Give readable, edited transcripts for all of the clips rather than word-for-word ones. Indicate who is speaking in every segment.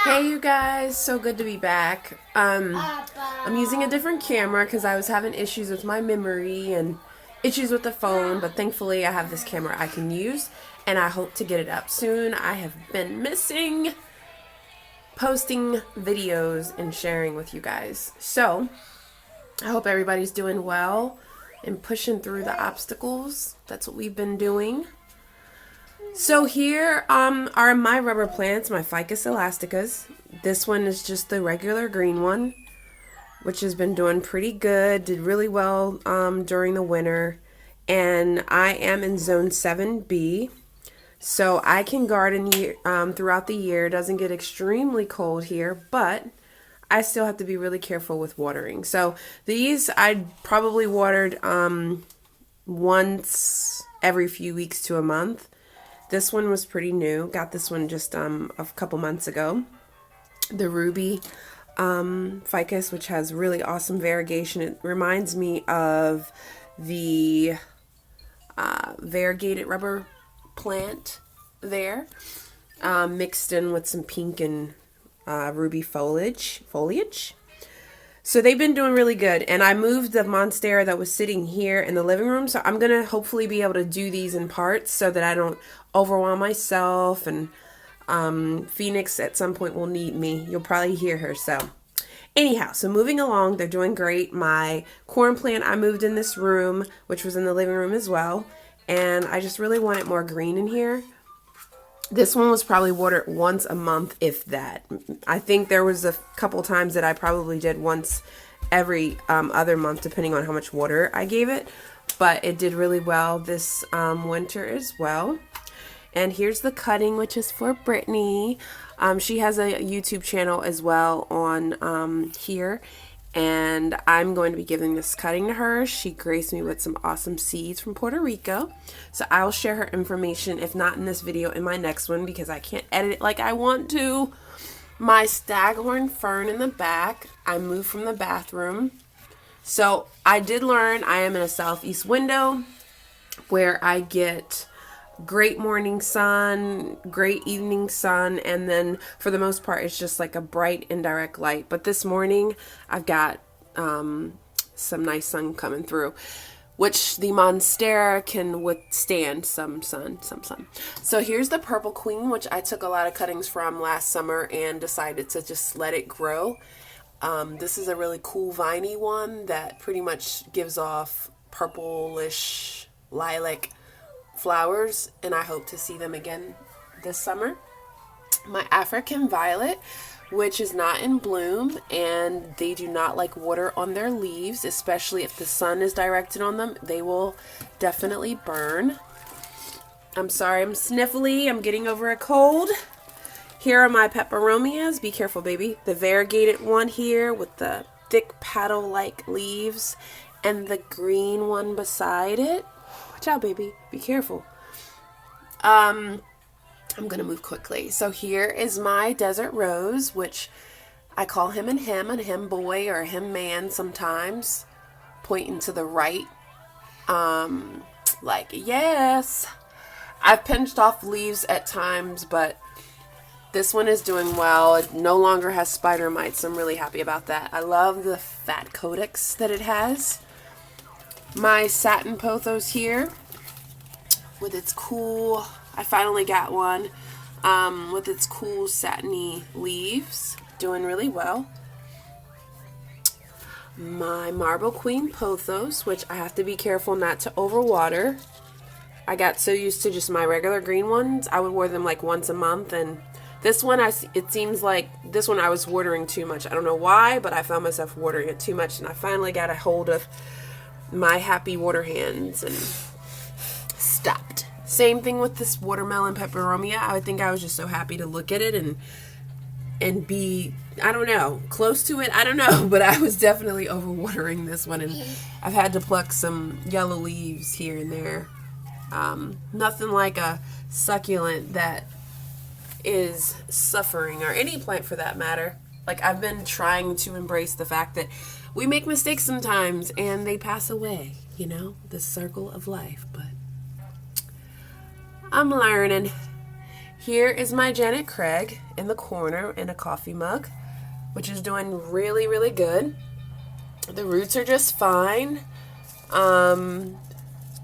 Speaker 1: Hey you guys, so good to be back. I'm using a different camera because I was having issues with my memory and issues with the phone, but thankfully I have this camera I can use and I hope to get it up soon. I have been missing posting videos and sharing with you guys. So, I hope everybody's doing well and pushing through the obstacles. That's what we've been doing. So here are my rubber plants, my Ficus elasticas. This one is just the regular green one, which has been doing pretty good, did really well during the winter. And I am in zone 7B, so I can garden throughout the year. It doesn't get extremely cold here, but I still have to be really careful with watering. So these I probably watered once every few weeks to a month. This one was pretty new. Got this one just a couple months ago. The ruby ficus, which has really awesome variegation. It reminds me of the variegated rubber plant there, mixed in with some pink and ruby foliage. So they've been doing really good, and I moved the monstera that was sitting here in the living room, so I'm gonna hopefully be able to do these in parts so that I don't overwhelm myself, and Phoenix at some point will need me. You'll probably hear her. So anyhow, so moving along, they're doing great. My corn plant I moved in this room, which was in the living room as well, and I just really wanted more green in here. This one was probably watered once a month, if that. I think there was a couple times that I probably did once every other month, depending on how much water I gave it. But it did really well this winter as well. And here's the cutting, which is for Brittany. She has a YouTube channel as well on here. And I'm going to be giving this cutting to her. She graced me with some awesome seeds from Puerto Rico. So I'll share her information, if not in this video, in my next one, because I can't edit it like I want to. My staghorn fern in the back, I moved from the bathroom. So I did learn I am in a southeast window where I get great morning sun, great evening sun, and then for the most part it's just like a bright indirect light. But this morning I've got some nice sun coming through, which the monstera can withstand some sun. So here's the purple queen, which I took a lot of cuttings from last summer and decided to just let it grow. This is a really cool viney one that pretty much gives off purplish lilac flowers, and I hope to see them again this summer. My African violet, which is not in bloom, and they do not like water on their leaves, especially if the sun is directed on them. They will definitely burn. I'm sorry, I'm sniffly. I'm getting over a cold. Here are my peperomias. Be careful, baby. The variegated one here with the thick paddle-like leaves, and the green one beside it. Watch out, baby. Be careful. I'm going to move quickly. So here is my desert rose, which I call him and him boy or him man sometimes, pointing to the right. Like, yes. I've pinched off leaves at times, but this one is doing well. It no longer has spider mites. I'm really happy about that. I love the fat codex that it has. My satin pothos here with its cool, I finally got one, with its cool satiny leaves, doing really well. My marble queen pothos, which I have to be careful not to overwater. I got so used to just my regular green ones, I would water them like once a month, and this one, it seems like this one I was watering too much. I don't know why, but I found myself watering it too much, and I finally got a hold of my happy water hands and stopped. Same thing with this watermelon peperomia. I think I was just so happy to look at it and be, I don't know, close to it. I don't know, but I was definitely overwatering this one, and I've had to pluck some yellow leaves here and there. Nothing like a succulent that is suffering, or any plant for that matter. Like, I've been trying to embrace the fact that we make mistakes sometimes and they pass away, you know, the circle of life. But I'm learning. Here is my Janet Craig in the corner in a coffee mug, which is doing really, really good. The roots are just fine.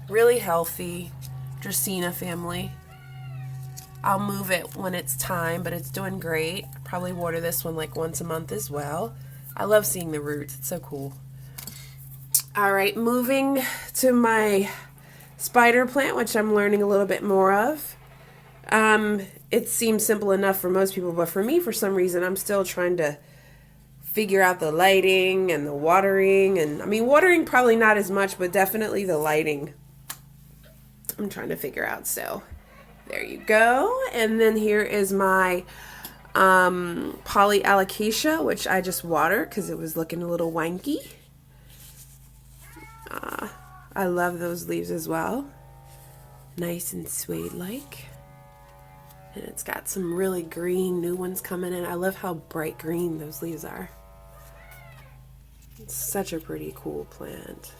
Speaker 1: Really healthy. Dracaena family. I'll move it when it's time, but it's doing great. Probably water this one like once a month as well. I love seeing the roots. It's so cool. All right, moving to my spider plant, which I'm learning a little bit more of. It seems simple enough for most people, but for me, for some reason, I'm still trying to figure out the lighting and the watering. And I mean, watering probably not as much, but definitely the lighting I'm trying to figure out. So there you go. And then here is my polyalocasia, which I just watered because it was looking a little wanky. I love those leaves as well. Nice and suede-like. And it's got some really green new ones coming in. I love how bright green those leaves are. It's such a pretty cool plant.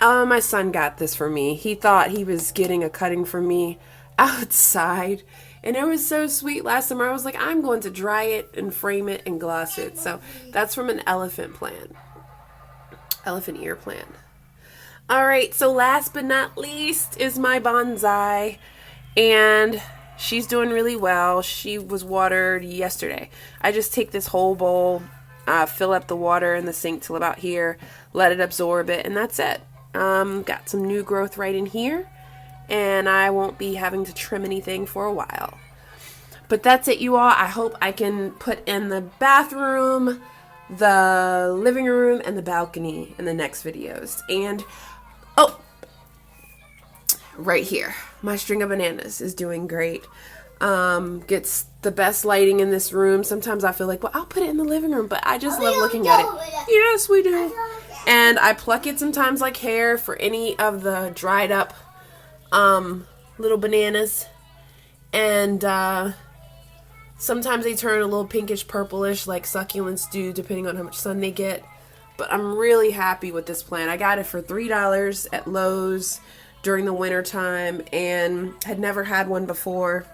Speaker 1: My son got this for me. He thought he was getting a cutting from me outside. And it was so sweet. Last summer I was like, I'm going to dry it and frame it and gloss it. So that's from an elephant plant. Elephant ear plant. Alright, so last but not least is my bonsai. And she's doing really well. She was watered yesterday. I just take this whole bowl, fill up the water in the sink till about here, let it absorb it, and that's it. Got some new growth right in here, and I won't be having to trim anything for a while. But that's it, you all. I hope I can put in the bathroom, the living room, and the balcony in the next videos. And, oh, right here, my string of bananas is doing great. Gets the best lighting in this room. Sometimes I feel like, well, I'll put it in the living room, but I just love looking at it. Yes, we do. And I pluck it sometimes like hair for any of the dried up little bananas. And sometimes they turn a little pinkish purplish like succulents do, depending on how much sun they get. But I'm really happy with this plant. I got it for $3 at Lowe's during the winter time and had never had one before.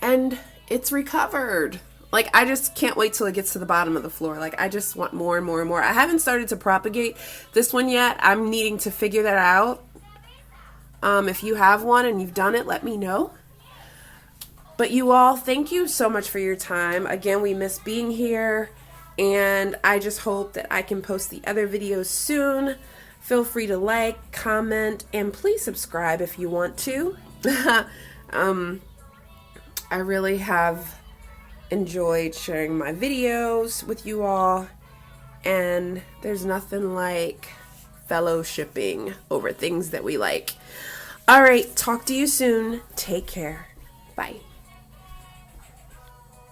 Speaker 1: And it's recovered. Like, I just can't wait till it gets to the bottom of the floor. Like, I just want more and more and more. I haven't started to propagate this one yet. I'm needing to figure that out. If you have one and you've done it, let me know. But you all, thank you so much for your time. Again, we miss being here. And I just hope that I can post the other videos soon. Feel free to like, comment, and please subscribe if you want to. I really have enjoyed sharing my videos with you all, and there's nothing like fellowshipping over things that we like. All right, talk to you soon. Take care. Bye.